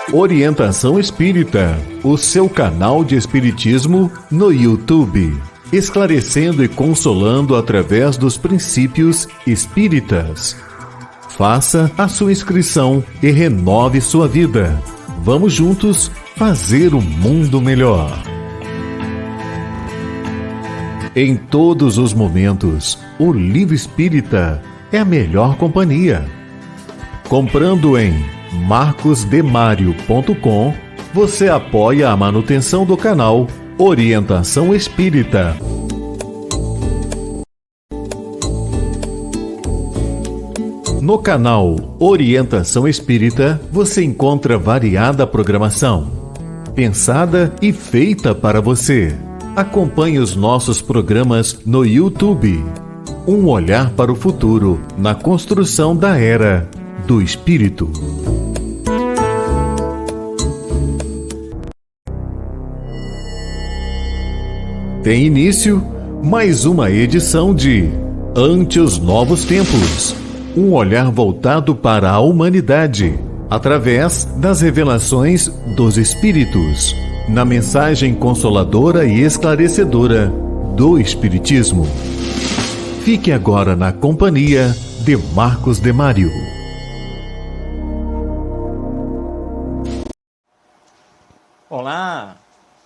Orientação Espírita, o seu canal de espiritismo no YouTube, esclarecendo e consolando através dos princípios espíritas. Faça a sua inscrição e renove sua vida. Vamos juntos fazer um mundo melhor. Em todos os momentos, o Livro Espírita é a melhor companhia. Comprando em marcosdemario.com, você apoia a manutenção do canal Orientação Espírita. No canal Orientação Espírita, você encontra variada programação, pensada e feita para você. Acompanhe os nossos programas no YouTube. Um olhar para o futuro na construção da Era do Espírito. Tem início mais uma edição de Ante os Novos Tempos. Um olhar voltado para a humanidade, através das revelações dos Espíritos, na mensagem consoladora e esclarecedora do Espiritismo. Fique agora na companhia de Marcos Demário. Olá,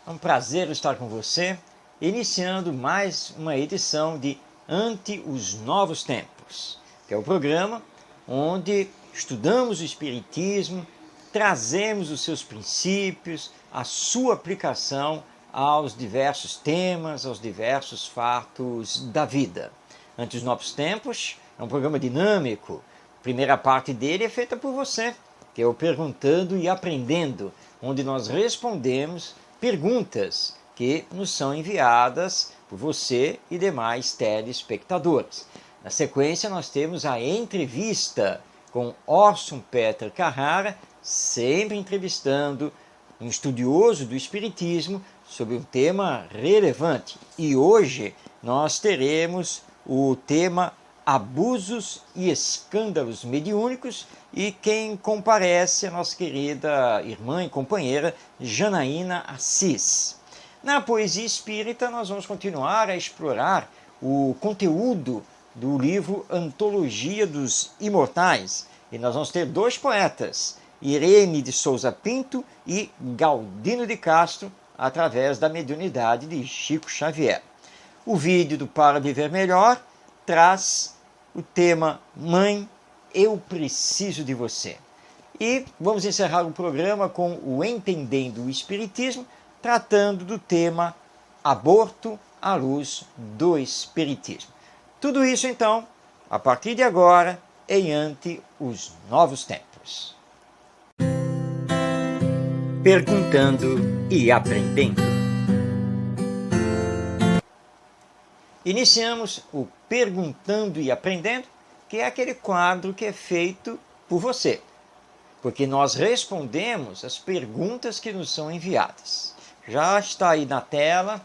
é um prazer estar com você, iniciando mais uma edição de Ante os Novos Tempos, que é o programa onde estudamos o Espiritismo, trazemos os seus princípios, a sua aplicação aos diversos temas, aos diversos fatos da vida. Ante os Novos Tempos é um programa dinâmico. A primeira parte dele é feita por você, que é o Perguntando e Aprendendo, onde nós respondemos perguntas que nos são enviadas por você e demais telespectadores. Na sequência, nós temos a entrevista com Orson Peter Carrara, sempre entrevistando um estudioso do Espiritismo sobre um tema relevante. E hoje nós teremos o tema Abusos e Escândalos Mediúnicos, e quem comparece é a nossa querida irmã e companheira Janaína Assis. Na Poesia Espírita nós vamos continuar a explorar o conteúdo do livro Antologia dos Imortais, e nós vamos ter dois poetas, Irene de Souza Pinto e Galdino de Castro, através da mediunidade de Chico Xavier. O vídeo do Para Viver Melhor traz o tema Mãe, eu preciso de você. E vamos encerrar o programa com o Entendendo o Espiritismo, tratando do tema Aborto à luz do Espiritismo. Tudo isso, então, a partir de agora, em Ante os Novos Tempos. Perguntando e Aprendendo. Iniciamos o Perguntando e Aprendendo, que é aquele quadro que é feito por você, porque nós respondemos as perguntas que nos são enviadas. Já está aí na tela,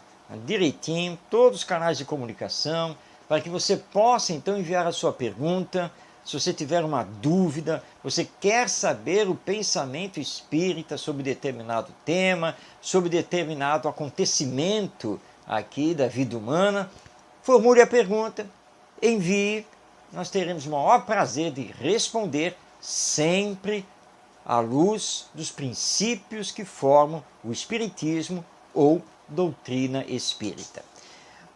direitinho, todos os canais de comunicação, para que você possa então enviar a sua pergunta. Se você tiver uma dúvida, você quer saber o pensamento espírita sobre determinado tema, sobre determinado acontecimento aqui da vida humana, formule a pergunta, envie, nós teremos o maior prazer de responder, sempre à luz dos princípios que formam o Espiritismo ou doutrina espírita.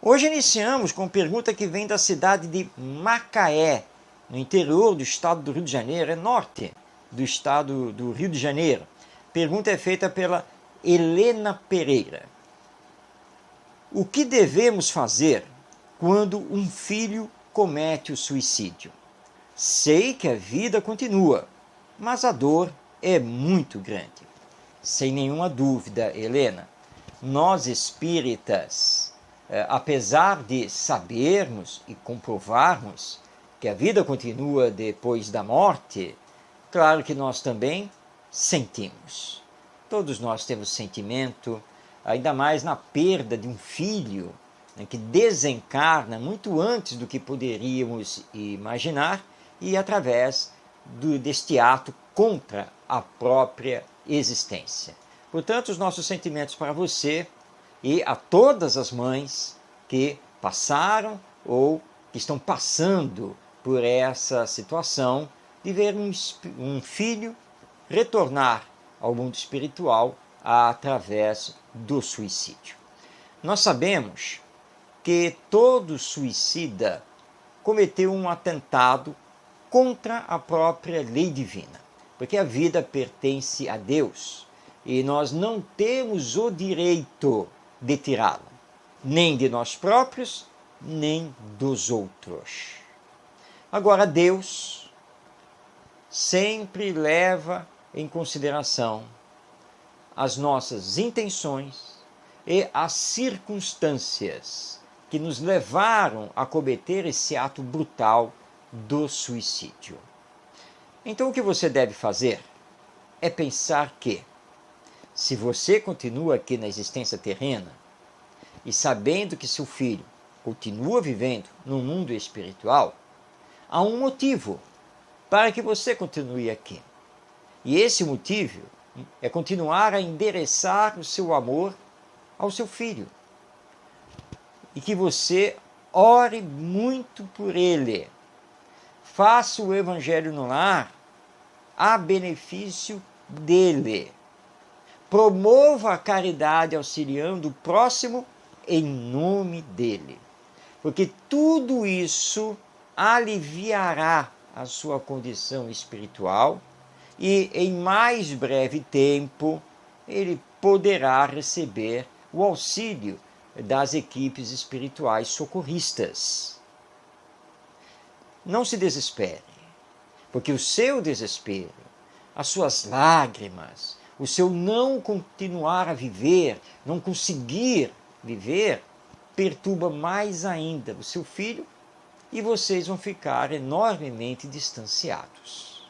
Hoje iniciamos com pergunta que vem da cidade de Macaé, no interior do estado do Rio de Janeiro, é norte do estado do Rio de Janeiro. A pergunta é feita pela Helena Pereira. O que devemos fazer quando um filho comete o suicídio? Sei que a vida continua, mas a dor é muito grande. Sem nenhuma dúvida, Helena, nós espíritas, apesar de sabermos e comprovarmos que a vida continua depois da morte, claro que nós também sentimos. Todos nós temos sentimento, ainda mais na perda de um filho, né, que desencarna muito antes do que poderíamos imaginar, e através deste ato contra a própria existência. Portanto, os nossos sentimentos para você e a todas as mães que passaram ou que estão passando por essa situação de ver um filho retornar ao mundo espiritual através do suicídio. Nós sabemos que todo suicida cometeu um atentado contra a própria lei divina, porque a vida pertence a Deus e nós não temos o direito de tirá-la, nem de nós próprios, nem dos outros. Agora, Deus sempre leva em consideração as nossas intenções e as circunstâncias que nos levaram a cometer esse ato brutal do suicídio. Então, o que você deve fazer é pensar que, se você continua aqui na existência terrena e sabendo que seu filho continua vivendo no mundo espiritual, há um motivo para que você continue aqui. E esse motivo é continuar a endereçar o seu amor ao seu filho. E que você ore muito por ele. Faça o Evangelho no lar a benefício dele. Promova a caridade auxiliando o próximo em nome dele. Porque tudo isso aliviará a sua condição espiritual e em mais breve tempo ele poderá receber o auxílio das equipes espirituais socorristas. Não se desespere, porque o seu desespero, as suas lágrimas, o seu não continuar a viver, não conseguir viver, perturba mais ainda o seu filho e vocês vão ficar enormemente distanciados.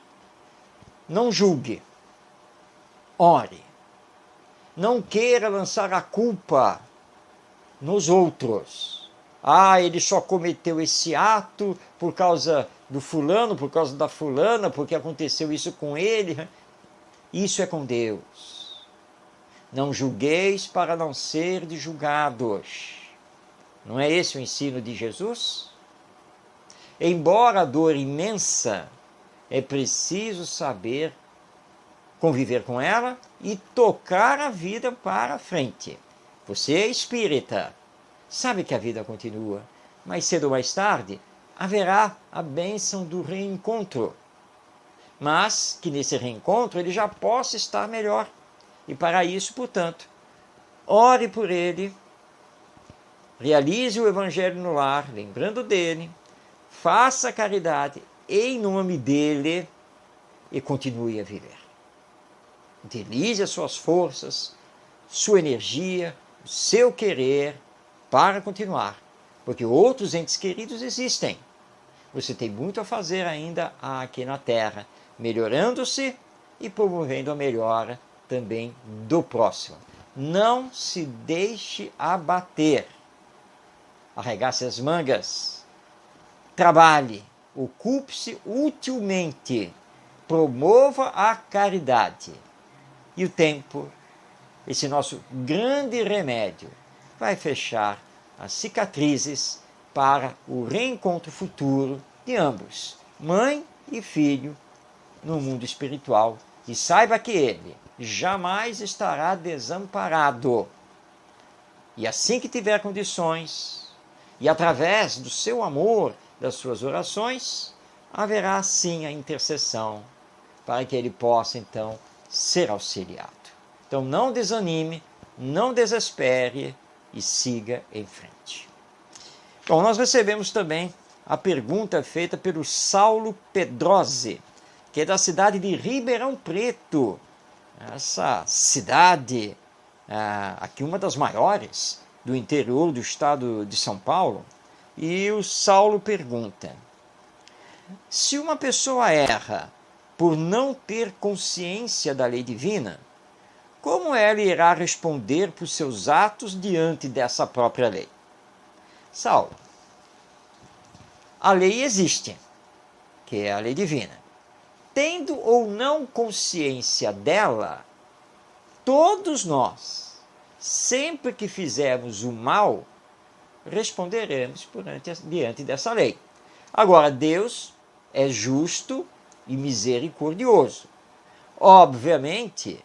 Não julgue, ore, não queira lançar a culpa nos outros. Ele só cometeu esse ato por causa do fulano, por causa da fulana, porque aconteceu isso com ele. Isso é com Deus. Não julgueis para não ser julgados. Não é esse o ensino de Jesus? Embora a dor imensa, é preciso saber conviver com ela e tocar a vida para frente. Você é espírita, sabe que a vida continua, mas cedo ou mais tarde haverá a bênção do reencontro. Mas que nesse reencontro ele já possa estar melhor. E para isso, portanto, ore por ele, realize o Evangelho no lar, lembrando dele, faça a caridade em nome dele e continue a viver. Utilize as suas forças, sua energia, o seu querer para continuar, porque outros entes queridos existem. Você tem muito a fazer ainda aqui na Terra, melhorando-se e promovendo a melhora também do próximo. Não se deixe abater. Arregace as mangas. Trabalhe. Ocupe-se utilmente. Promova a caridade. E o tempo, esse nosso grande remédio, vai fechar as cicatrizes para o reencontro futuro de ambos, mãe e filho, no mundo espiritual. E saiba que ele jamais estará desamparado. E assim que tiver condições, e através do seu amor, das suas orações, haverá sim a intercessão para que ele possa então ser auxiliado. Então não desanime, não desespere e siga em frente. Bom, nós recebemos também a pergunta feita pelo Saulo Pedrosi, que é da cidade de Ribeirão Preto. Essa cidade, aqui uma das maiores do interior do estado de São Paulo. E o Saulo pergunta: se uma pessoa erra por não ter consciência da lei divina, como ela irá responder por seus atos diante dessa própria lei? Saulo, a lei existe, que é a lei divina. Tendo ou não consciência dela, todos nós, sempre que fizermos o mal, responderemos diante dessa lei. Agora, Deus é justo e misericordioso. Obviamente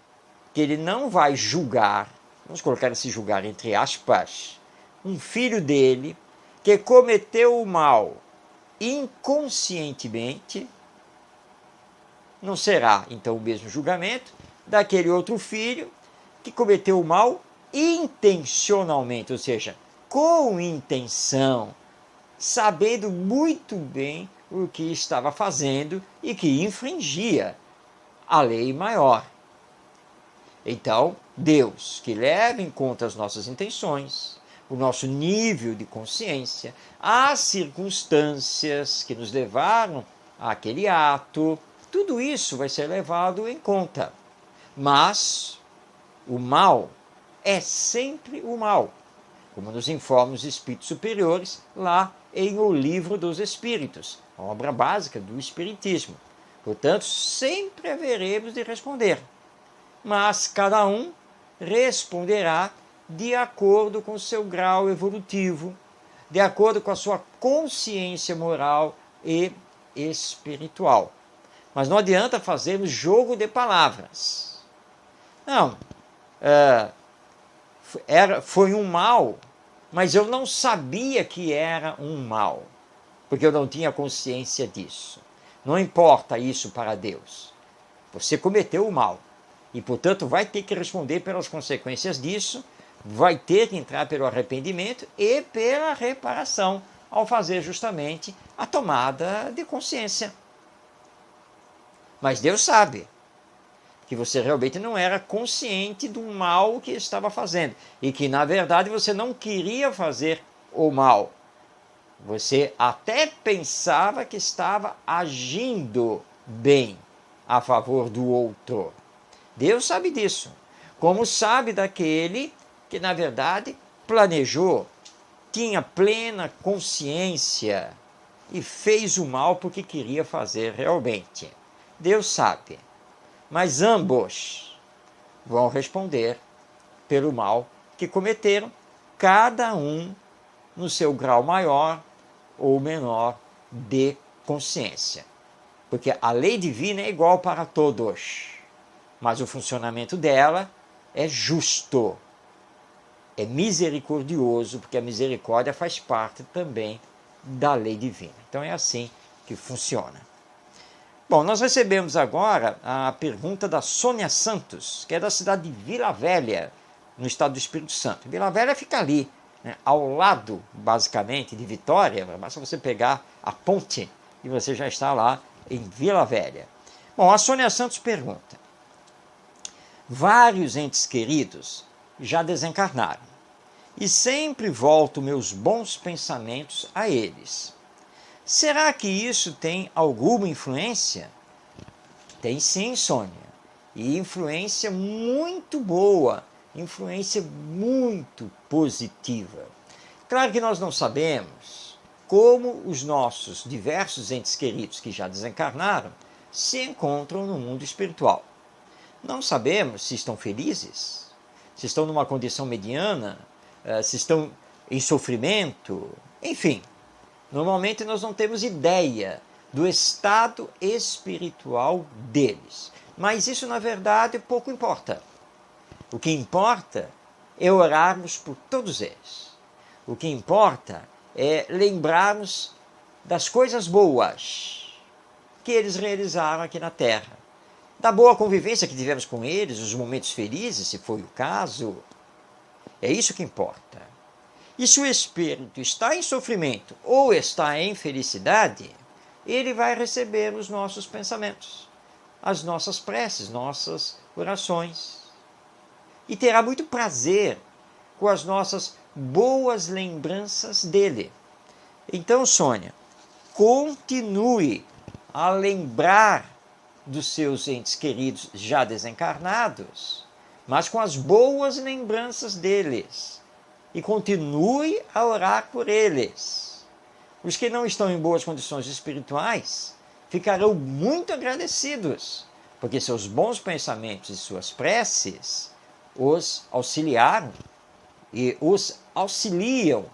que ele não vai julgar, vamos colocar esse julgar entre aspas, um filho dele que cometeu o mal inconscientemente. Não será, então, o mesmo julgamento daquele outro filho que cometeu o mal intencionalmente, ou seja, com intenção, sabendo muito bem o que estava fazendo e que infringia a lei maior. Então, Deus, que leva em conta as nossas intenções, o nosso nível de consciência, as circunstâncias que nos levaram àquele ato, tudo isso vai ser levado em conta. Mas o mal é sempre o mal, como nos informam os espíritos superiores lá em O Livro dos Espíritos, a obra básica do Espiritismo. Portanto, sempre haveremos de responder, mas cada um responderá de acordo com o seu grau evolutivo, de acordo com a sua consciência moral e espiritual. Mas não adianta fazermos jogo de palavras. Não, foi um mal, mas eu não sabia que era um mal, porque eu não tinha consciência disso. Não importa isso para Deus. Você cometeu o mal e, portanto, vai ter que responder pelas consequências disso, vai ter que entrar pelo arrependimento e pela reparação, ao fazer justamente a tomada de consciência. Mas Deus sabe que você realmente não era consciente do mal que estava fazendo e que, na verdade, você não queria fazer o mal. Você até pensava que estava agindo bem a favor do outro. Deus sabe disso, como sabe daquele que, na verdade, planejou, tinha plena consciência e fez o mal porque queria fazer realmente. Deus sabe, mas ambos vão responder pelo mal que cometeram, cada um no seu grau maior ou menor de consciência. Porque a lei divina é igual para todos, mas o funcionamento dela é justo, é misericordioso, porque a misericórdia faz parte também da lei divina. Então é assim que funciona. Bom, nós recebemos agora a pergunta da Sônia Santos, que é da cidade de Vila Velha, no estado do Espírito Santo. Vila Velha fica ali, né, ao lado, basicamente, de Vitória. Basta você pegar a ponte e você já está lá em Vila Velha. Bom, a Sônia Santos pergunta: vários entes queridos já desencarnaram e sempre volto meus bons pensamentos a eles. Será que isso tem alguma influência? Tem sim, Sônia. E influência muito boa, influência muito positiva. Claro que nós não sabemos como os nossos diversos entes queridos que já desencarnaram se encontram no mundo espiritual. Não sabemos se estão felizes, se estão numa condição mediana, se estão em sofrimento, enfim. Normalmente nós não temos ideia do estado espiritual deles. Mas isso, na verdade, pouco importa. O que importa é orarmos por todos eles. O que importa é lembrarmos das coisas boas que eles realizaram aqui na Terra. Da boa convivência que tivemos com eles, os momentos felizes, se foi o caso. É isso que importa. E se o espírito está em sofrimento ou está em felicidade, ele vai receber os nossos pensamentos, as nossas preces, nossas orações. E terá muito prazer com as nossas boas lembranças dele. Então, Sônia, continue a lembrar dos seus entes queridos já desencarnados, mas com as boas lembranças deles. E continue a orar por eles. Os que não estão em boas condições espirituais ficarão muito agradecidos, porque seus bons pensamentos e suas preces os auxiliaram e os auxiliam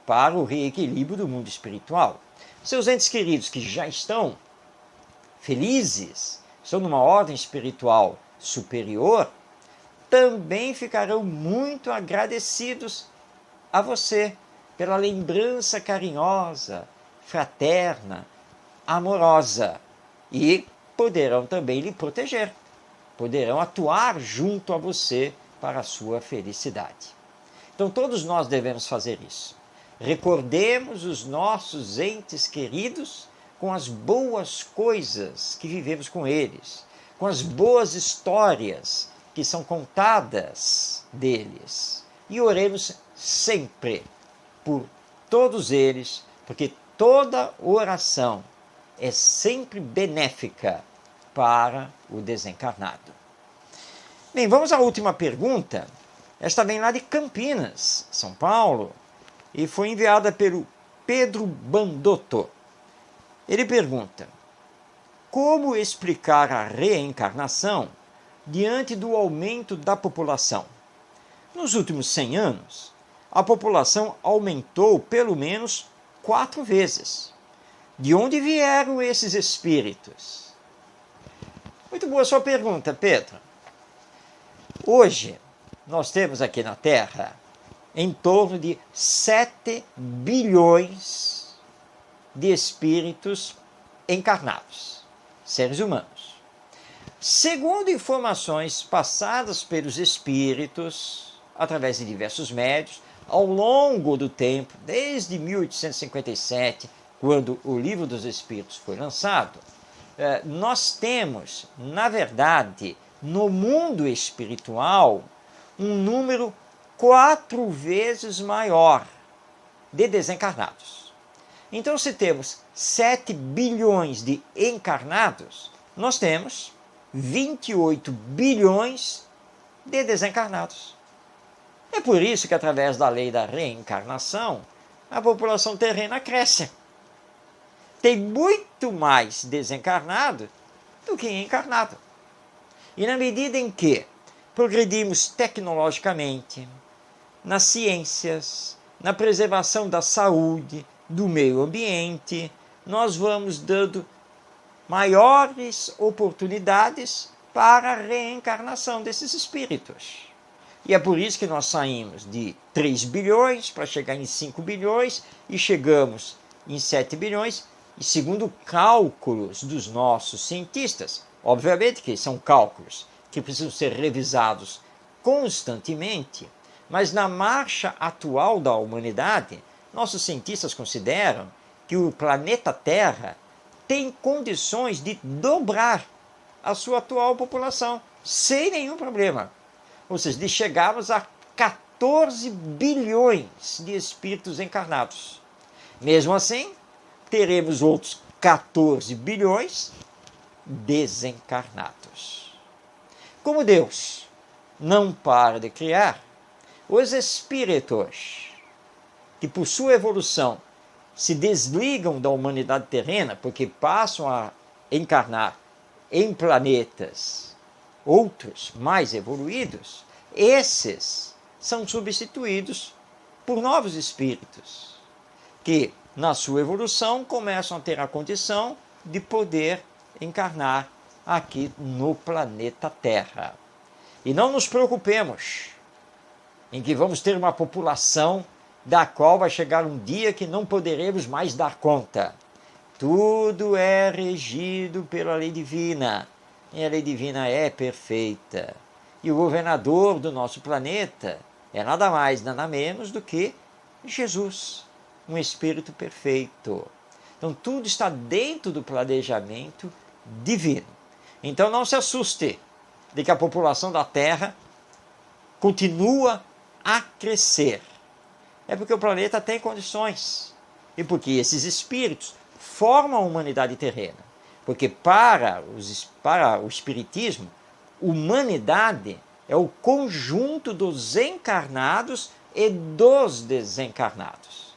para o reequilíbrio do mundo espiritual. Seus entes queridos que já estão felizes, estão numa ordem espiritual superior, também ficarão muito agradecidos a você pela lembrança carinhosa, fraterna, amorosa, e poderão também lhe proteger, poderão atuar junto a você para a sua felicidade. Então todos nós devemos fazer isso. Recordemos os nossos entes queridos com as boas coisas que vivemos com eles, com as boas histórias que são contadas deles. E oremos sempre por todos eles, porque toda oração é sempre benéfica para o desencarnado. Bem, vamos à última pergunta. Esta vem lá de Campinas, São Paulo, e foi enviada pelo Pedro Bandotto. Ele pergunta: como explicar a reencarnação diante do aumento da população? Nos últimos 100 anos, a população aumentou pelo menos 4 vezes. De onde vieram esses espíritos? Muito boa sua pergunta, Pedro. Hoje, nós temos aqui na Terra em torno de 7 bilhões de espíritos encarnados, seres humanos. Segundo informações passadas pelos espíritos, através de diversos médios, ao longo do tempo, desde 1857, quando o Livro dos Espíritos foi lançado, nós temos, na verdade, no mundo espiritual, um número 4 vezes maior de desencarnados. Então, se temos 7 bilhões de encarnados, nós temos 28 bilhões de desencarnados. É por isso que, através da lei da reencarnação, a população terrena cresce. Tem muito mais desencarnado do que encarnado. E na medida em que progredimos tecnologicamente, nas ciências, na preservação da saúde, do meio ambiente, nós vamos dando maiores oportunidades para a reencarnação desses espíritos. E é por isso que nós saímos de 3 bilhões para chegar em 5 bilhões e chegamos em 7 bilhões, e segundo cálculos dos nossos cientistas, obviamente que são cálculos que precisam ser revisados constantemente, mas na marcha atual da humanidade, nossos cientistas consideram que o planeta Terra tem condições de dobrar a sua atual população, sem nenhum problema. Ou seja, de chegarmos a 14 bilhões de espíritos encarnados. Mesmo assim, teremos outros 14 bilhões desencarnados. Como Deus não para de criar, os espíritos que por sua evolução se desligam da humanidade terrena, porque passam a encarnar em planetas outros mais evoluídos, esses são substituídos por novos espíritos, que na sua evolução começam a ter a condição de poder encarnar aqui no planeta Terra. E não nos preocupemos em que vamos ter uma população da qual vai chegar um dia que não poderemos mais dar conta. Tudo é regido pela lei divina, e a lei divina é perfeita. E o governador do nosso planeta é nada mais, nada menos do que Jesus, um espírito perfeito. Então tudo está dentro do planejamento divino. Então não se assuste de que a população da Terra continua a crescer. É porque o planeta tem condições. E porque esses espíritos formam a humanidade terrena. Porque para o espiritismo, humanidade é o conjunto dos encarnados e dos desencarnados.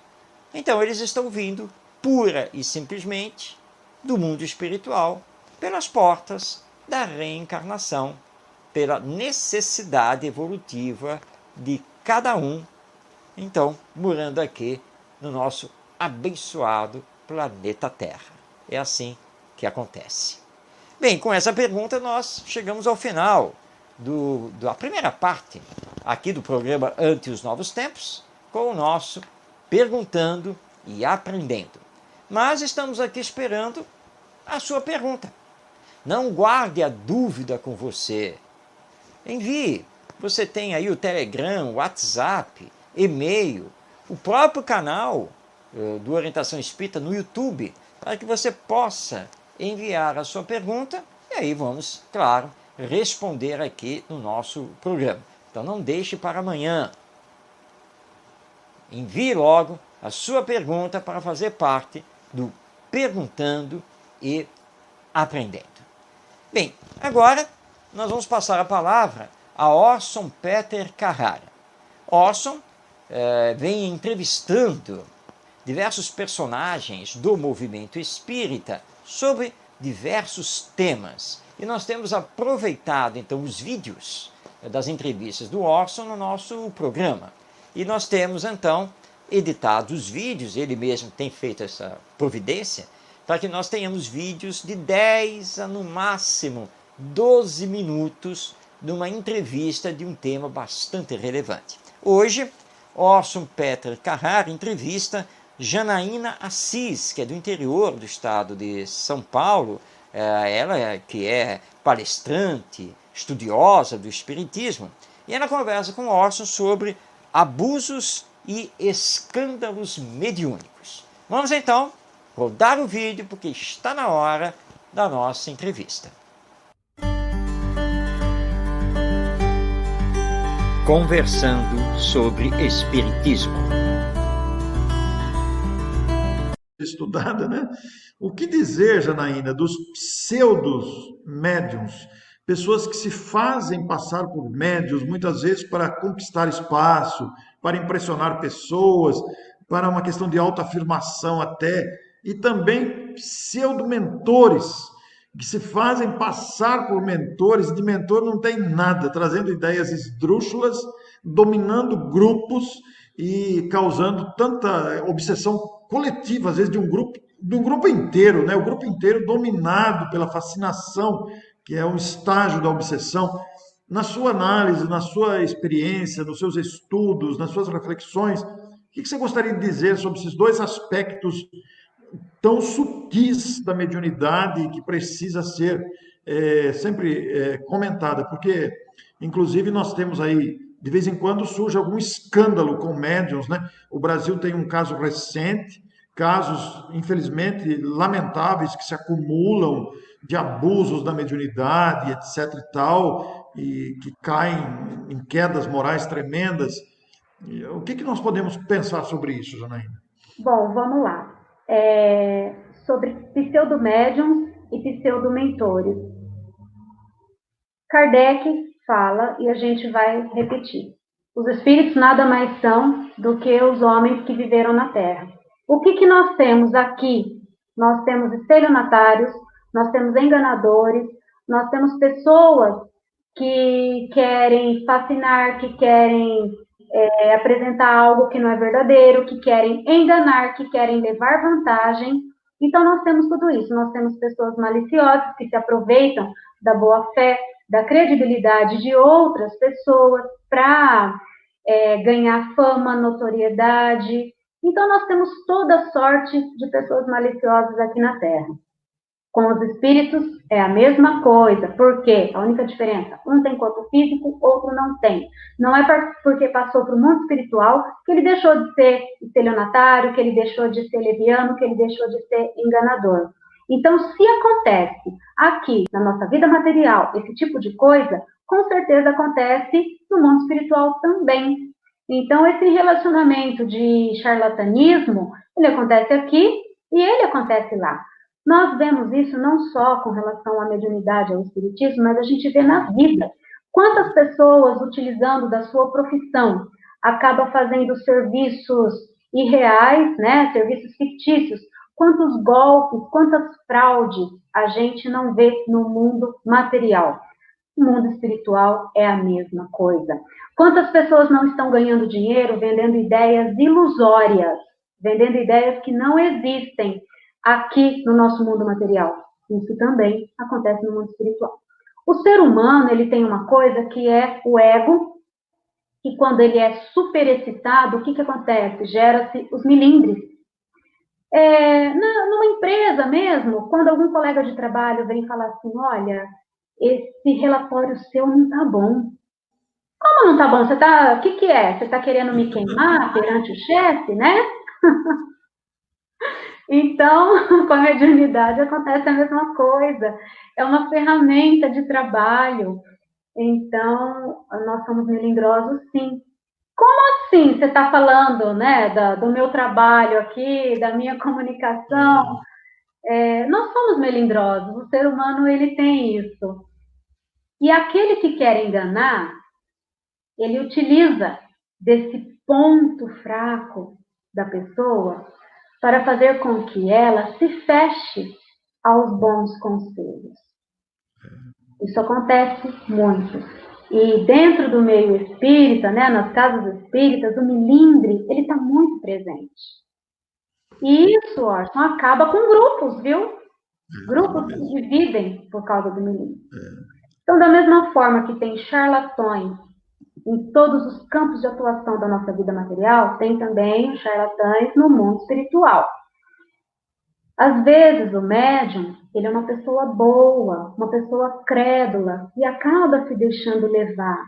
Então eles estão vindo pura e simplesmente do mundo espiritual pelas portas da reencarnação pela necessidade evolutiva de cada um, então, morando aqui no nosso abençoado planeta Terra. É assim que acontece. Bem, com essa pergunta nós chegamos ao final da primeira parte aqui do programa Ante os Novos Tempos, com o nosso Perguntando e Aprendendo. Mas estamos aqui esperando a sua pergunta. Não guarde a dúvida com você. Envie. Você tem aí o Telegram, o WhatsApp, e-mail, o próprio canal do Orientação Espírita no YouTube, para que você possa enviar a sua pergunta e aí vamos, claro, responder aqui no nosso programa. Então não deixe para amanhã. Envie logo a sua pergunta para fazer parte do Perguntando e Aprendendo. Bem, agora nós vamos passar a palavra a Orson Peter Carrara. Orson vem entrevistando diversos personagens do movimento espírita sobre diversos temas. E nós temos aproveitado, então, os vídeos das entrevistas do Orson no nosso programa. E nós temos, então, editado os vídeos, ele mesmo tem feito essa providência, para que nós tenhamos vídeos de 10 a, no máximo, 12 minutos de uma entrevista de um tema bastante relevante. Hoje, Orson Peter Carrara entrevista Janaína Assis, que é do interior do estado de São Paulo, ela que é palestrante, estudiosa do Espiritismo, e ela conversa com Orson sobre abusos e escândalos mediúnicos. Vamos então rodar o vídeo, porque está na hora da nossa entrevista. Conversando sobre Espiritismo. Estudada, né? O que dizer, Janaína, dos pseudos médiums, pessoas que se fazem passar por médiums, muitas vezes para conquistar espaço, para impressionar pessoas, para uma questão de autoafirmação até, e também pseudo-mentores, que se fazem passar por mentores, de mentor não tem nada, trazendo ideias esdrúxulas, dominando grupos e causando tanta obsessão coletiva, às vezes de um grupo inteiro, né? O grupo inteiro dominado pela fascinação, que é um estágio da obsessão. Na sua análise, na sua experiência, nos seus estudos, nas suas reflexões, o que você gostaria de dizer sobre esses dois aspectos tão sutis da mediunidade que precisa ser sempre comentada? Porque, inclusive, nós temos aí, de vez em quando, surge algum escândalo com médiuns, né? O Brasil tem um caso recente, casos, infelizmente, lamentáveis que se acumulam de abusos da mediunidade, etc e tal, e que caem em quedas morais tremendas. O que nós podemos pensar sobre isso, Janaína? Bom, vamos lá. Sobre pseudomédiums e pseudomentores. Kardec fala, e a gente vai repetir: os espíritos nada mais são do que os homens que viveram na Terra. O que nós temos aqui? Nós temos estelionatários, nós temos enganadores, nós temos pessoas que querem fascinar, que querem apresentar algo que não é verdadeiro, que querem enganar, que querem levar vantagem. Então, nós temos tudo isso. Nós temos pessoas maliciosas que se aproveitam da boa-fé, da credibilidade de outras pessoas para ganhar fama, notoriedade. Então, nós temos toda sorte de pessoas maliciosas aqui na Terra. Com os espíritos é a mesma coisa. Por quê? A única diferença: um tem corpo físico, outro não tem. Não é porque passou para o mundo espiritual que ele deixou de ser estelionatário, que ele deixou de ser leviano, que ele deixou de ser enganador. Então, se acontece aqui na nossa vida material esse tipo de coisa, com certeza acontece no mundo espiritual também. Então, esse relacionamento de charlatanismo, ele acontece aqui e ele acontece lá. Nós vemos isso não só com relação à mediunidade, ao espiritismo, mas a gente vê na vida. Quantas pessoas, utilizando da sua profissão, acabam fazendo serviços irreais, né? Serviços fictícios. Quantos golpes, quantas fraudes a gente não vê no mundo material. O mundo espiritual é a mesma coisa. Quantas pessoas não estão ganhando dinheiro vendendo ideias ilusórias, vendendo ideias que não existem aqui no nosso mundo material? Isso também acontece no mundo espiritual. O ser humano, ele tem uma coisa que é o ego, que quando ele é superexcitado, o que acontece? Gera-se os milindres. Numa empresa mesmo, quando algum colega de trabalho vem falar assim, olha, esse relatório seu não tá bom. Como não tá bom? O que é? Você tá querendo me queimar perante o chefe, né? Então, com a mediunidade acontece a mesma coisa. É uma ferramenta de trabalho. Então, nós somos melindrosos, sim. Como assim você está falando, né, do meu trabalho aqui, da minha comunicação? Nós somos melindrosos, o ser humano, ele tem isso. E aquele que quer enganar, ele utiliza desse ponto fraco da pessoa para fazer com que ela se feche aos bons conselhos. Isso acontece muito. E dentro do meio espírita, né, nas casas espíritas, o milindre, ele está muito presente. E isso, Orson, acaba com grupos, viu? Grupos se dividem por causa do milindre. Então, da mesma forma que tem charlatões em todos os campos de atuação da nossa vida material, tem também charlatães no mundo espiritual. Às vezes, o médium, ele é uma pessoa boa, uma pessoa crédula, e acaba se deixando levar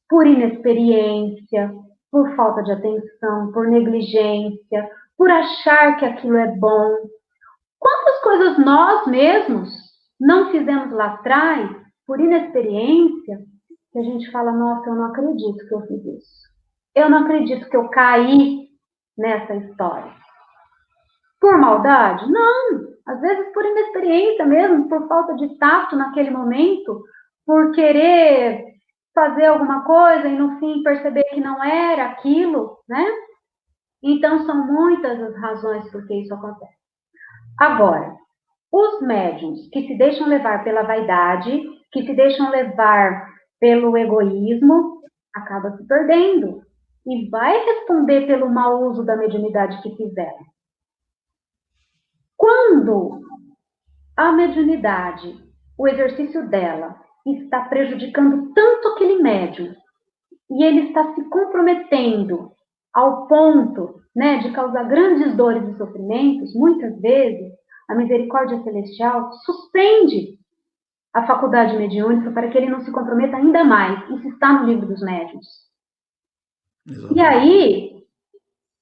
por inexperiência, por falta de atenção, por negligência, por achar que aquilo é bom. Quantas coisas nós mesmos não fizemos lá atrás, por inexperiência, que a gente fala, nossa, eu não acredito que eu fiz isso. Eu não acredito que eu caí nessa história. Por maldade? Não. Às vezes por inexperiência mesmo, por falta de tato naquele momento, por querer fazer alguma coisa e no fim perceber que não era aquilo, né? Então são muitas as razões por que isso acontece. Agora, os médiuns que se deixam levar pela vaidade, que se deixam levar pelo egoísmo, acaba se perdendo e vai responder pelo mau uso da mediunidade que fizeram. Quando a mediunidade, o exercício dela, está prejudicando tanto aquele médium e ele está se comprometendo ao ponto, né, de causar grandes dores e sofrimentos, muitas vezes a misericórdia celestial suspende a faculdade mediúnica para que ele não se comprometa ainda mais. Isso está no livro dos médiuns. Exatamente. E aí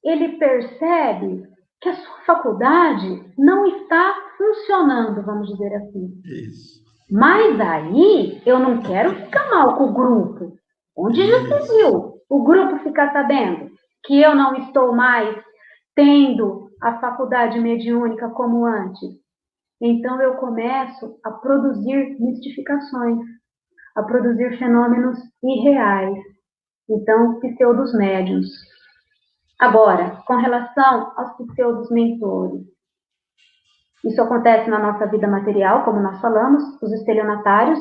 ele percebe que a sua faculdade não está funcionando, vamos dizer assim. Isso. Mas aí eu não quero ficar mal com o grupo. Onde já se viu o grupo ficar sabendo que eu não estou mais tendo a faculdade mediúnica como antes? Então eu começo a produzir mistificações, a produzir fenômenos irreais. Então, pseudos médiuns. Agora, com relação aos pseudos mentores, isso acontece na nossa vida material, como nós falamos, os estelionatários,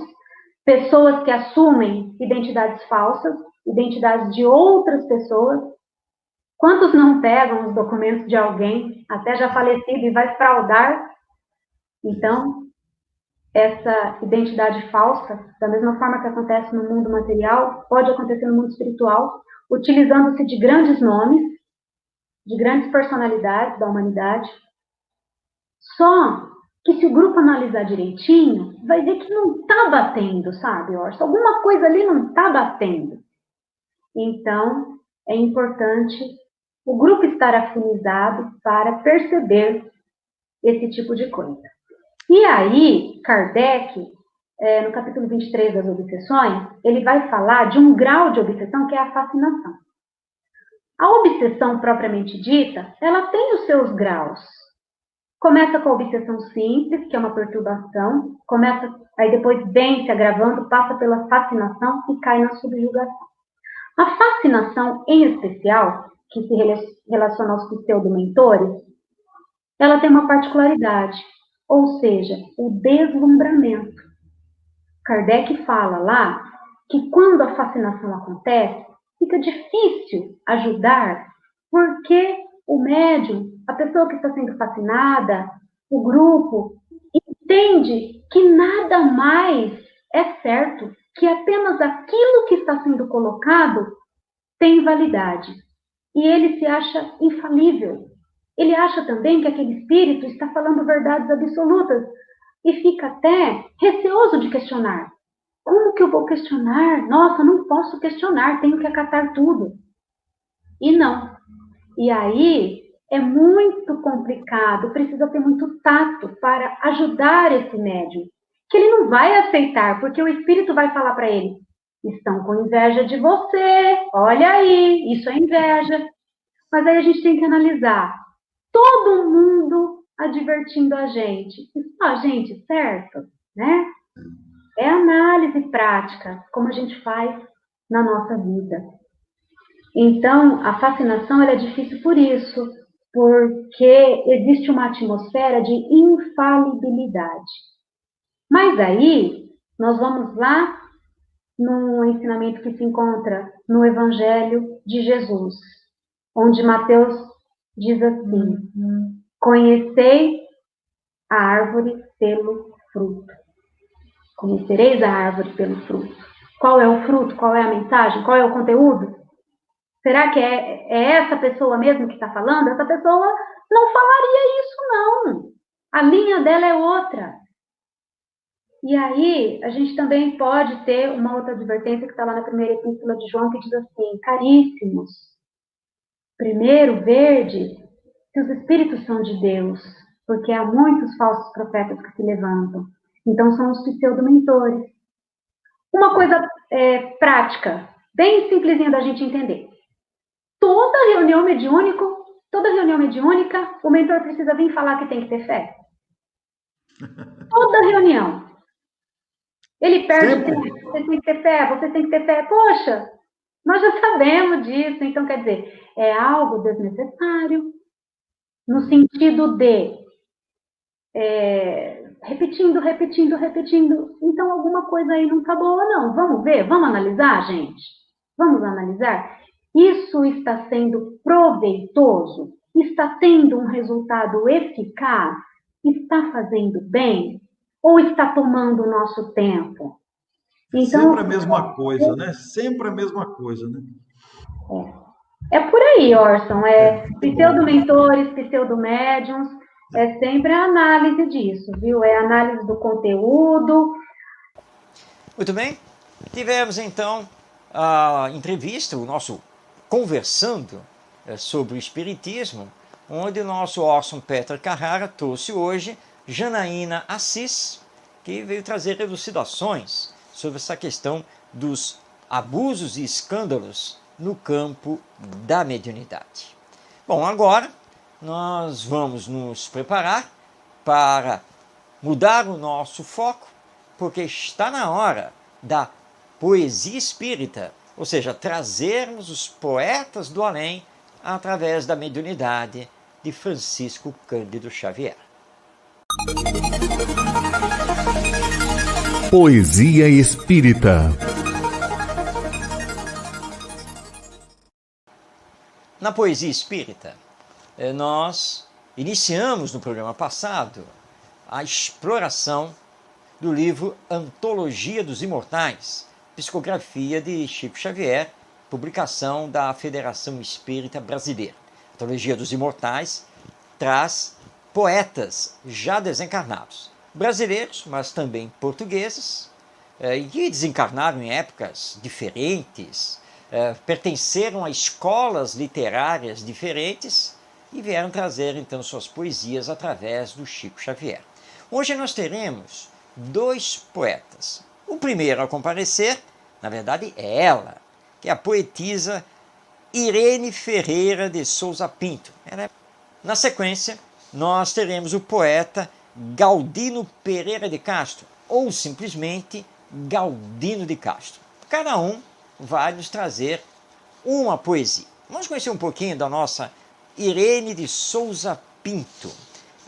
pessoas que assumem identidades falsas, identidades de outras pessoas. Quantos não pegam os documentos de alguém, até já falecido, e vai fraudar? Então, essa identidade falsa, da mesma forma que acontece no mundo material, pode acontecer no mundo espiritual, utilizando-se de grandes nomes, de grandes personalidades da humanidade. Só que se o grupo analisar direitinho, vai ver que não está batendo, sabe, Orson? Alguma coisa ali não está batendo. Então, é importante o grupo estar afinizado para perceber esse tipo de coisa. E aí, Kardec, no capítulo 23 das obsessões, ele vai falar de um grau de obsessão que é a fascinação. A obsessão propriamente dita, ela tem os seus graus. Começa com a obsessão simples, que é uma perturbação, aí depois vem se agravando, passa pela fascinação e cai na subjugação. A fascinação, em especial, que se relaciona aos pseudo-mentores, ela tem uma particularidade, ou seja, o deslumbramento. Kardec fala lá que quando a fascinação acontece, fica difícil ajudar, porque o médium, a pessoa que está sendo fascinada, o grupo, entende que nada mais é certo, que apenas aquilo que está sendo colocado tem validade. E ele se acha infalível. Ele acha também que aquele espírito está falando verdades absolutas e fica até receoso de questionar. Como que eu vou questionar? Nossa, não posso questionar, tenho que acatar tudo. E não. E aí é muito complicado, precisa ter muito tato para ajudar esse médium, que ele não vai aceitar, porque o espírito vai falar para ele: estão com inveja de você, olha aí, isso é inveja. Mas aí a gente tem que analisar. Todo mundo advertindo a gente. Isso a gente, certo? Né? É análise prática, como a gente faz na nossa vida. Então, a fascinação ela é difícil por isso, porque existe uma atmosfera de infalibilidade. Mas aí, nós vamos lá no ensinamento que se encontra no Evangelho de Jesus, onde Mateus diz assim: conhecei a árvore pelo fruto. Conhecereis a árvore pelo fruto. Qual é o fruto? Qual é a mensagem? Qual é o conteúdo? Será que é essa pessoa mesmo que está falando? Essa pessoa não falaria isso, não. A linha dela é outra. E aí, a gente também pode ter uma outra advertência que está lá na primeira epístola de João, que diz assim: caríssimos, primeiro vede se os espíritos são de Deus, porque há muitos falsos profetas que se levantam. Então, são os pseudo-mentores. Uma coisa prática, bem simplesinha da gente entender. Toda reunião mediúnica, o mentor precisa vir falar que tem que ter fé. Toda reunião. Ele perde tempo, você tem que ter fé, você tem que ter fé. Poxa, nós já sabemos disso. Então, quer dizer, é algo desnecessário, no sentido de repetindo. Então, alguma coisa aí não está boa, não. Vamos ver, vamos analisar, gente? Vamos analisar? Isso está sendo proveitoso? Está tendo um resultado eficaz? Está fazendo bem? Ou está tomando o nosso tempo? Então, sempre a mesma coisa, né? Sempre a mesma coisa, né? É por aí, Orson. Pseudo-mentores, pseudo-médiums. É sempre a análise disso, viu? É a análise do conteúdo. Muito bem. Tivemos, então, a entrevista, o nosso Conversando sobre o Espiritismo, onde o nosso Orson Peter Carrara trouxe hoje Janaína Assis, que veio trazer elucidações sobre essa questão dos abusos e escândalos no campo da mediunidade. Bom, agora nós vamos nos preparar para mudar o nosso foco, porque está na hora da poesia espírita, ou seja, trazermos os poetas do além através da mediunidade de Francisco Cândido Xavier. Poesia espírita. Na poesia espírita, nós iniciamos no programa passado a exploração do livro Antologia dos Imortais, psicografia de Chico Xavier, publicação da Federação Espírita Brasileira. Antologia dos Imortais traz poetas já desencarnados, brasileiros, mas também portugueses, que desencarnaram em épocas diferentes, pertenceram a escolas literárias diferentes e vieram trazer então suas poesias através do Chico Xavier. Hoje nós teremos dois poetas. O primeiro a comparecer, na verdade, é ela, que é a poetisa Irene Ferreira de Souza Pinto. Na sequência, nós teremos o poeta Galdino Pereira de Castro, ou simplesmente Galdino de Castro. Cada um vai nos trazer uma poesia. Vamos conhecer um pouquinho da nossa Irene de Souza Pinto.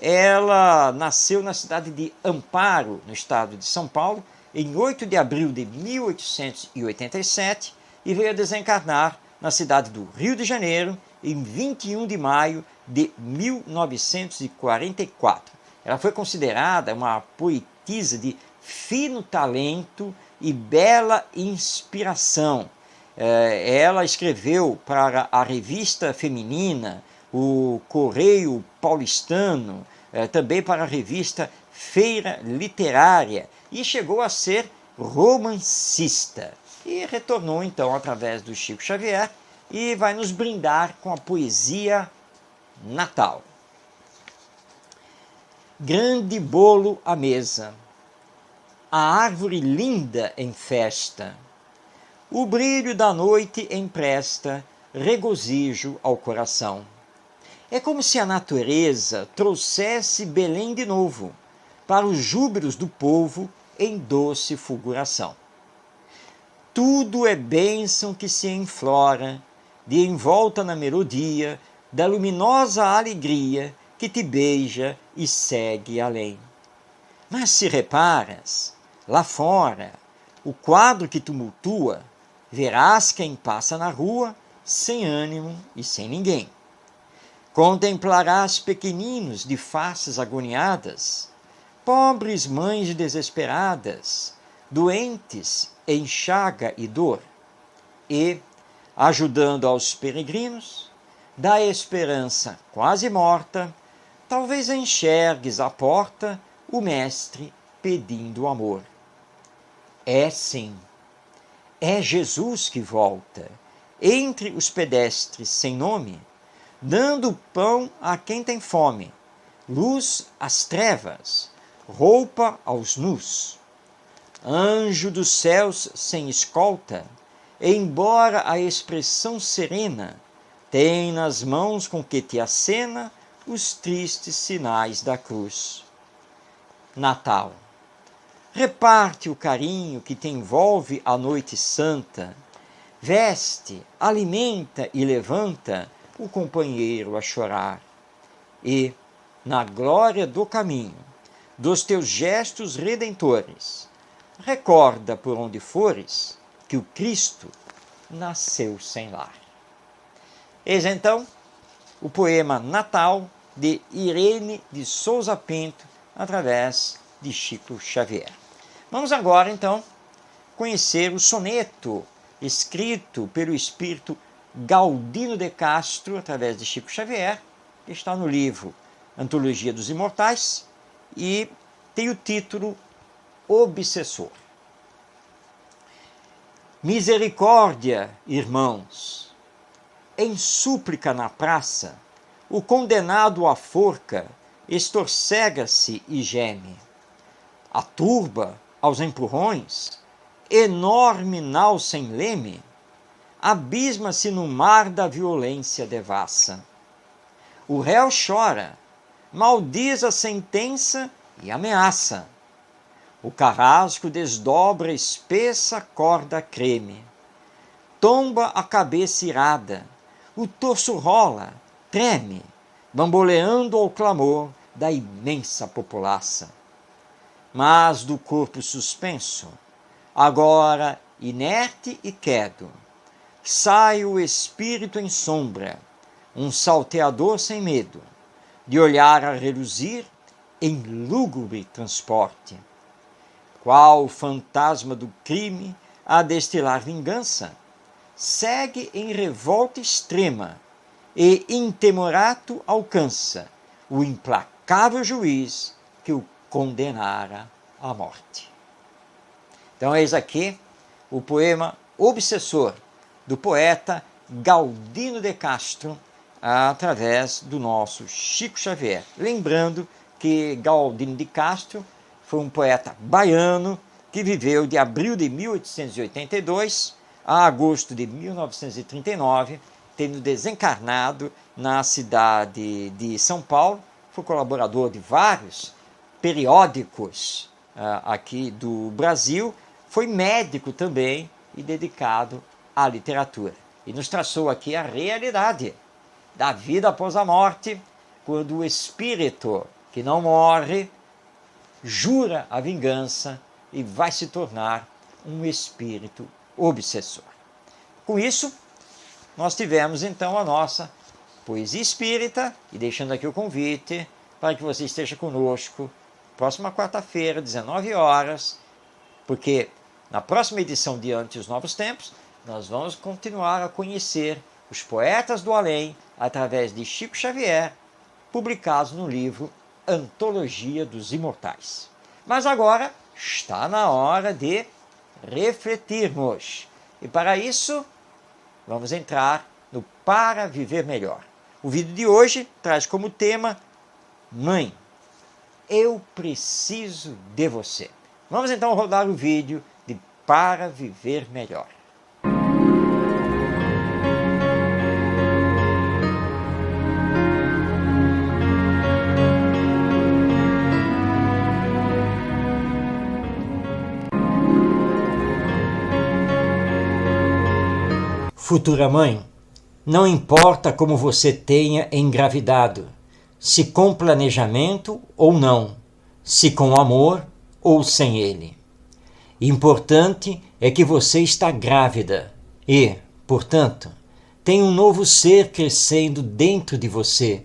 Ela nasceu na cidade de Amparo, no estado de São Paulo, em 8 de abril de 1887 e veio a desencarnar na cidade do Rio de Janeiro em 21 de maio de 1944. Ela foi considerada uma poetisa de fino talento e bela inspiração. Ela escreveu para a revista feminina, o Correio Paulistano, também para a revista Feira Literária, e chegou a ser romancista. E retornou então através do Chico Xavier e vai nos brindar com a poesia natal. Grande bolo à mesa, a árvore linda em festa, o brilho da noite empresta regozijo ao coração. É como se a natureza trouxesse Belém de novo, para os júbilos do povo em doce fulguração. Tudo é bênção que se enflora, de envolta na melodia da luminosa alegria que te beija e segue além. Mas se reparas, lá fora, o quadro que tumultua, verás quem passa na rua sem ânimo e sem ninguém. Contemplarás pequeninos de faces agoniadas, pobres mães desesperadas, doentes em chaga e dor, e, ajudando aos peregrinos, da esperança quase morta, talvez enxergues à porta o Mestre pedindo amor. É sim, é Jesus que volta, entre os pedestres sem nome, dando pão a quem tem fome, luz às trevas, roupa aos nus. Anjo dos céus sem escolta, embora a expressão serena, tem nas mãos com que te acena os tristes sinais da cruz. Natal. Reparte o carinho que te envolve a noite santa, veste, alimenta e levanta o companheiro a chorar. E, na glória do caminho, dos teus gestos redentores, recorda por onde fores que o Cristo nasceu sem lar. Eis então o poema Natal de Irene de Souza Pinto, através de Chico Xavier. Vamos agora, então, conhecer o soneto escrito pelo espírito Galdino de Castro, através de Chico Xavier, que está no livro Antologia dos Imortais, e tem o título Obsessor. Misericórdia, irmãos! Em súplica na praça, o condenado à forca estorcega-se e geme. A turba, aos empurrões, enorme nau sem leme, abisma-se no mar da violência devassa. O réu chora, maldiz a sentença e ameaça. O carrasco desdobra espessa corda creme. Tomba a cabeça irada, o torso rola, treme, bamboleando ao clamor da imensa populaça. Mas do corpo suspenso, agora inerte e quedo, sai o espírito em sombra, um salteador sem medo, de olhar a reluzir em lúgubre transporte. Qual fantasma do crime a destilar vingança, segue em revolta extrema e intemorato alcança o implacável juiz que o condenara à morte. Então eis aqui o poema Obsessor, do poeta Galdino de Castro, através do nosso Chico Xavier. Lembrando que Galdino de Castro foi um poeta baiano que viveu de abril de 1882 a agosto de 1939, tendo desencarnado na cidade de São Paulo. Foi colaborador de vários periódicos aqui do Brasil, foi médico também e dedicado à literatura. E nos traçou aqui a realidade da vida após a morte, quando o espírito que não morre jura a vingança e vai se tornar um espírito obsessor. Com isso, nós tivemos então a nossa Poesia Espírita, e deixando aqui o convite para que você esteja conosco próxima quarta-feira, 19 horas, porque na próxima edição de Ante os Novos Tempos, nós vamos continuar a conhecer os poetas do além através de Chico Xavier, publicados no livro Antologia dos Imortais. Mas agora está na hora de refletirmos. E para isso, vamos entrar no Para Viver Melhor. O vídeo de hoje traz como tema: Mãe, eu preciso de você. Vamos então rodar o vídeo de Para Viver Melhor. Futura mãe, não importa como você tenha engravidado, se com planejamento ou não, se com amor ou sem ele. Importante é que você está grávida e, portanto, tem um novo ser crescendo dentro de você,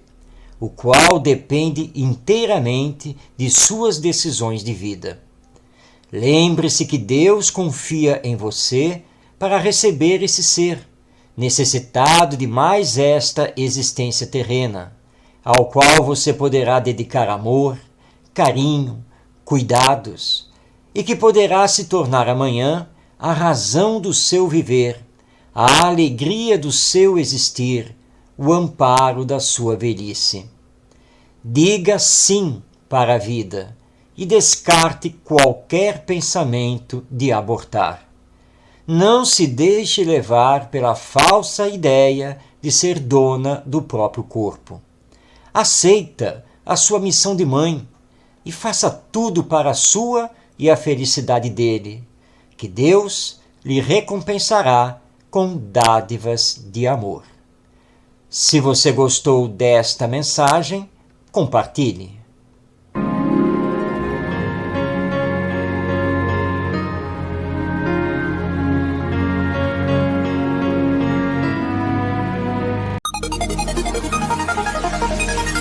o qual depende inteiramente de suas decisões de vida. Lembre-se que Deus confia em você para receber esse ser, necessitado de mais esta existência terrena, ao qual você poderá dedicar amor, carinho, cuidados, e que poderá se tornar amanhã a razão do seu viver, a alegria do seu existir, o amparo da sua velhice. Diga sim para a vida e descarte qualquer pensamento de abortar. Não se deixe levar pela falsa ideia de ser dona do próprio corpo. Aceita a sua missão de mãe e faça tudo para a sua e a felicidade dele, que Deus lhe recompensará com dádivas de amor. Se você gostou desta mensagem, compartilhe.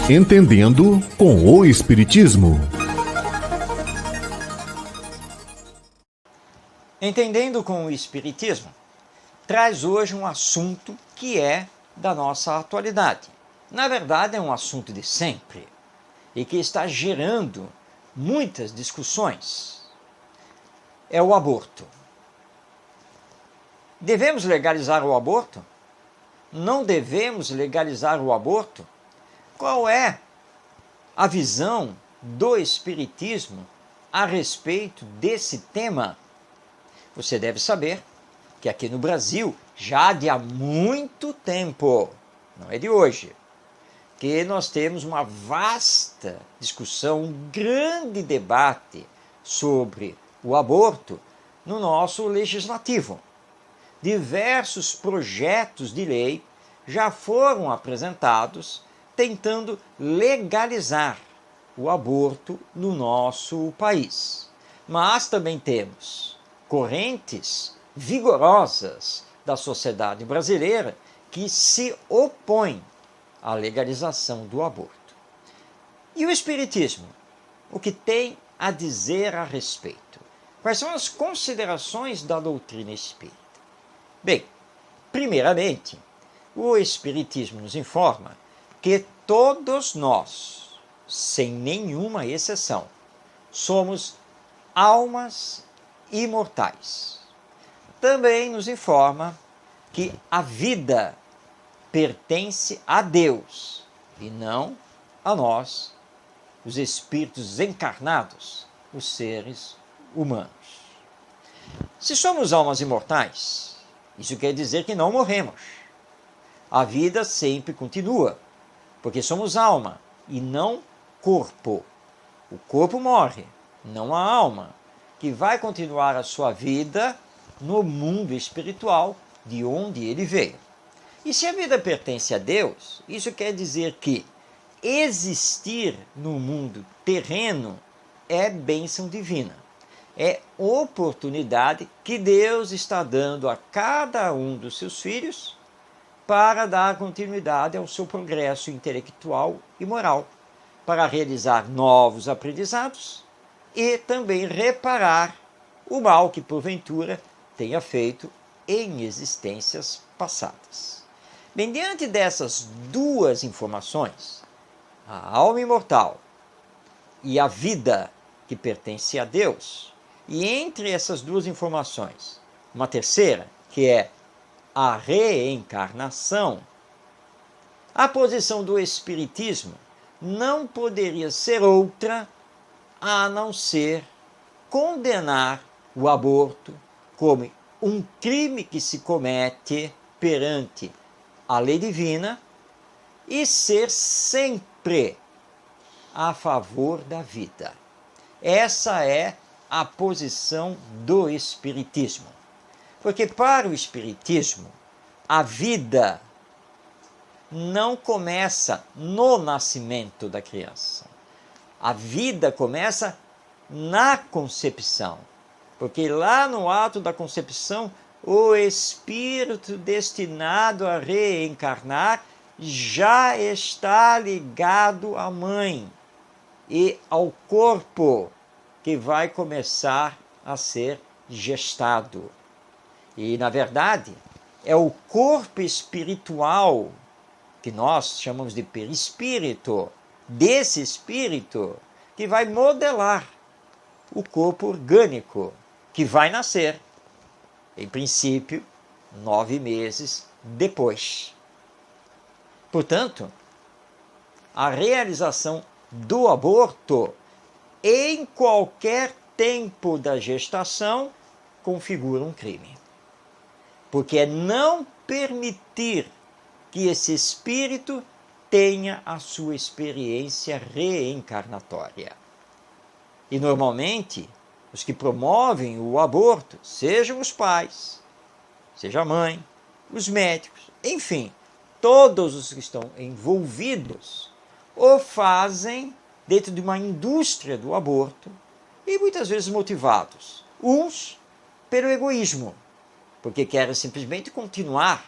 Entendendo com o Espiritismo. Entendendo com o Espiritismo traz hoje um assunto que é da nossa atualidade. Na verdade, é um assunto de sempre e que está gerando muitas discussões. É o aborto. Devemos legalizar o aborto? Não devemos legalizar o aborto? Qual é a visão do Espiritismo a respeito desse tema? Você deve saber que aqui no Brasil, já de há muito tempo, não é de hoje, que nós temos uma vasta discussão, um grande debate sobre o aborto no nosso legislativo. Diversos projetos de lei já foram apresentados tentando legalizar o aborto no nosso país. Mas também temos correntes vigorosas da sociedade brasileira que se opõem à legalização do aborto. E o Espiritismo? O que tem a dizer a respeito? Quais são as considerações da doutrina espírita? Bem, primeiramente, o Espiritismo nos informa que todos nós, sem nenhuma exceção, somos almas imortais. Também nos informa que a vida pertence a Deus e não a nós, os espíritos encarnados, os seres humanos. Se somos almas imortais, isso quer dizer que não morremos. A vida sempre continua, porque somos alma e não corpo. O corpo morre, não a alma, que vai continuar a sua vida no mundo espiritual de onde ele veio. E se a vida pertence a Deus, isso quer dizer que existir no mundo terreno é bênção divina. é oportunidade que Deus está dando a cada um dos seus filhos para dar continuidade ao seu progresso intelectual e moral, para realizar novos aprendizados e também reparar o mal que porventura tenha feito em existências passadas. Bem, diante dessas duas informações, a alma imortal e a vida que pertence a Deus, e entre essas duas informações, uma terceira, que é a reencarnação, a posição do Espiritismo não poderia ser outra a não ser condenar o aborto como um crime que se comete perante a lei divina e ser sempre a favor da vida. Essa é a posição do Espiritismo. Porque para o Espiritismo, a vida não começa no nascimento da criança. A vida começa na concepção. Porque lá no ato da concepção, o espírito destinado a reencarnar já está ligado à mãe e ao corpo que vai começar a ser gestado. E, na verdade, é o corpo espiritual, que nós chamamos de perispírito, desse espírito que vai modelar o corpo orgânico, que vai nascer, em princípio, 9 meses depois. Portanto, a realização do aborto em qualquer tempo da gestação configura um crime. Porque é não permitir que esse espírito tenha a sua experiência reencarnatória. E normalmente, os que promovem o aborto, sejam os pais, seja a mãe, os médicos, enfim, todos os que estão envolvidos, o fazem dentro de uma indústria do aborto e muitas vezes motivados, uns pelo egoísmo, porque querem simplesmente continuar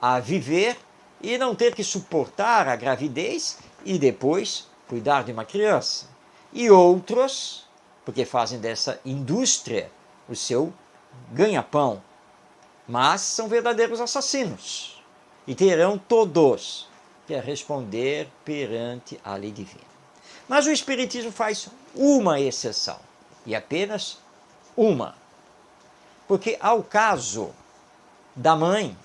a viver e não ter que suportar a gravidez e depois cuidar de uma criança. E outros, porque fazem dessa indústria o seu ganha-pão, mas são verdadeiros assassinos e terão todos que responder perante a lei divina. Mas o Espiritismo faz uma exceção, e apenas uma. Porque ao caso da mãe,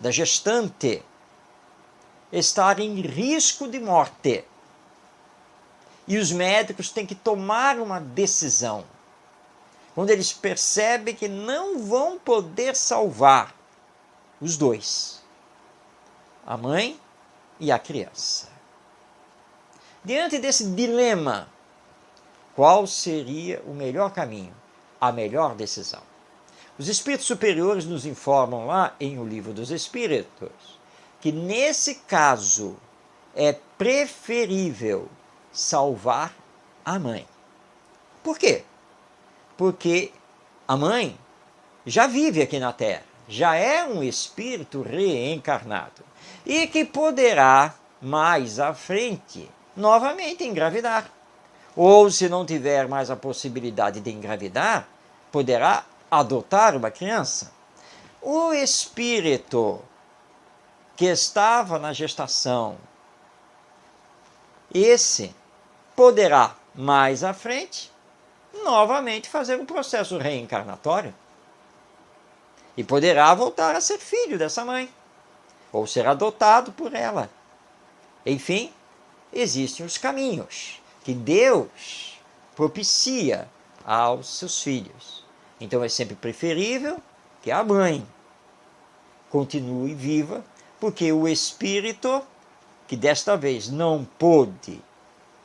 da gestante, estar em risco de morte, e os médicos têm que tomar uma decisão, quando eles percebem que não vão poder salvar os dois, a mãe e a criança. Diante desse dilema, qual seria o melhor caminho, a melhor decisão? Os espíritos superiores nos informam lá em O Livro dos Espíritos que nesse caso é preferível salvar a mãe. Por quê? Porque a mãe já vive aqui na Terra, já é um espírito reencarnado e que poderá mais à frente novamente engravidar. Ou se não tiver mais a possibilidade de engravidar, poderá adotar uma criança. O espírito que estava na gestação, esse poderá mais à frente novamente fazer um processo reencarnatório e poderá voltar a ser filho dessa mãe ou ser adotado por ela. Enfim, existem os caminhos que Deus propicia aos seus filhos. Então é sempre preferível que a mãe continue viva, porque o espírito que desta vez não pôde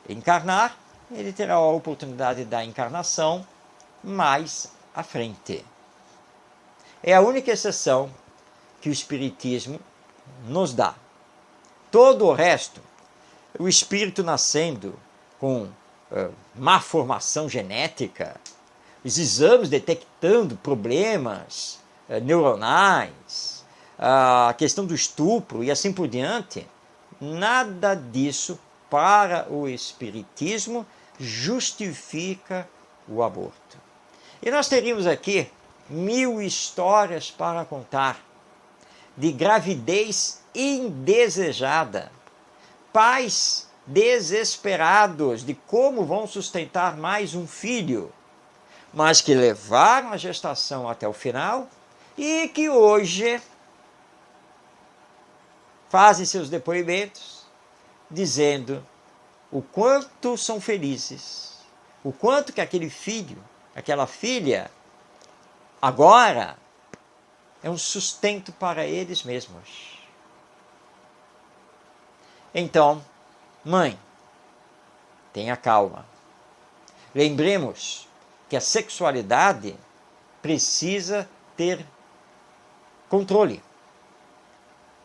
encarnar, ele terá a oportunidade da encarnação mais à frente. É a única exceção que o Espiritismo nos dá. Todo o resto, o espírito nascendo com má formação genética, os exames detectando problemas neuronais, a questão do estupro e assim por diante, nada disso para o Espiritismo justifica o aborto. E nós teríamos aqui 1000 histórias para contar de gravidez indesejada, pais desesperados de como vão sustentar mais um filho, mas que levaram a gestação até o final e que hoje fazem seus depoimentos dizendo o quanto são felizes, o quanto que aquele filho, aquela filha, agora é um sustento para eles mesmos. Então, mãe, tenha calma. Lembremos que a sexualidade precisa ter controle.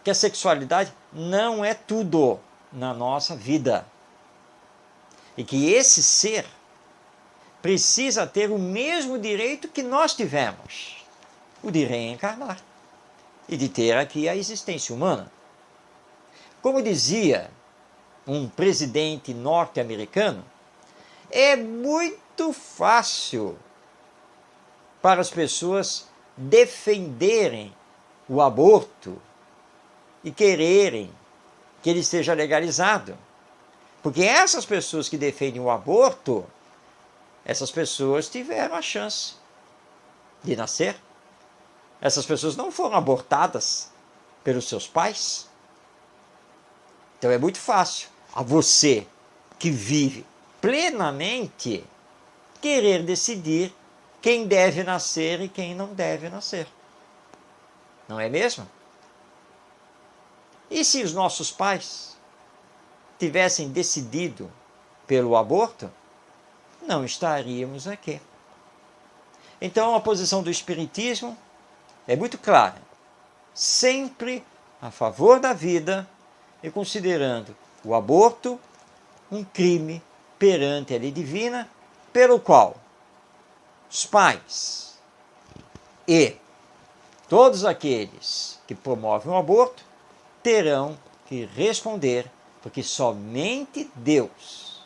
Que a sexualidade não é tudo na nossa vida. E que esse ser precisa ter o mesmo direito que nós tivemos, o de reencarnar e de ter aqui a existência humana. Como dizia um presidente norte-americano, é muito fácil para as pessoas defenderem o aborto e quererem que ele seja legalizado. Porque essas pessoas que defendem o aborto, essas pessoas tiveram a chance de nascer. Essas pessoas não foram abortadas pelos seus pais. Então é muito fácil a você que vive plenamente querer decidir quem deve nascer e quem não deve nascer. Não é mesmo? E se os nossos pais tivessem decidido pelo aborto, não estaríamos aqui. Então a posição do Espiritismo é muito clara. Sempre a favor da vida e considerando o aborto um crime perante a lei divina, pelo qual os pais e todos aqueles que promovem o aborto terão que responder, porque somente Deus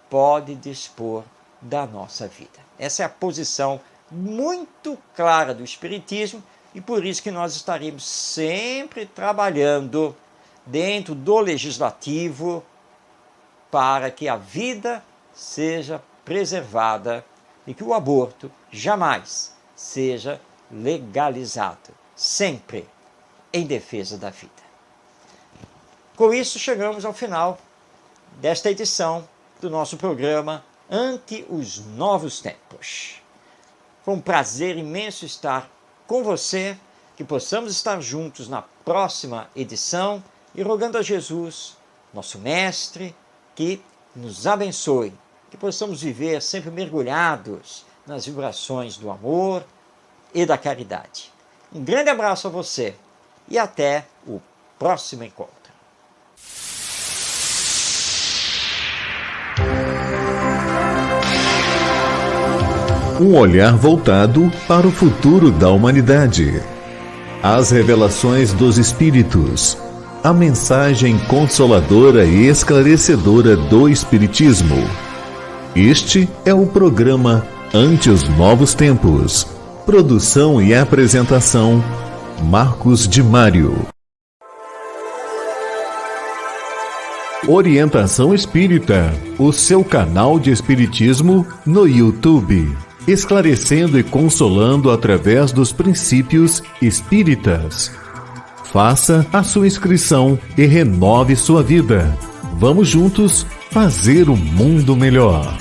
pode dispor da nossa vida. Essa é a posição muito clara do Espiritismo e por isso que nós estaremos sempre trabalhando dentro do legislativo para que a vida seja preservada e que o aborto jamais seja legalizado, sempre em defesa da vida. Com isso, chegamos ao final desta edição do nosso programa Ante os Novos Tempos. Foi um prazer imenso estar com você, que possamos estar juntos na próxima edição e rogando a Jesus, nosso Mestre, que nos abençoe, que possamos viver sempre mergulhados nas vibrações do amor e da caridade. Um grande abraço a você e até o próximo encontro. Um olhar voltado para o futuro da humanidade. As revelações dos Espíritos. A mensagem consoladora e esclarecedora do Espiritismo. Este é o programa Ante os Novos Tempos. Produção e apresentação, Marcos de Mário. Orientação Espírita, o seu canal de Espiritismo no YouTube. Esclarecendo e consolando através dos princípios espíritas. Faça a sua inscrição e renove sua vida. Vamos juntos fazer um mundo melhor.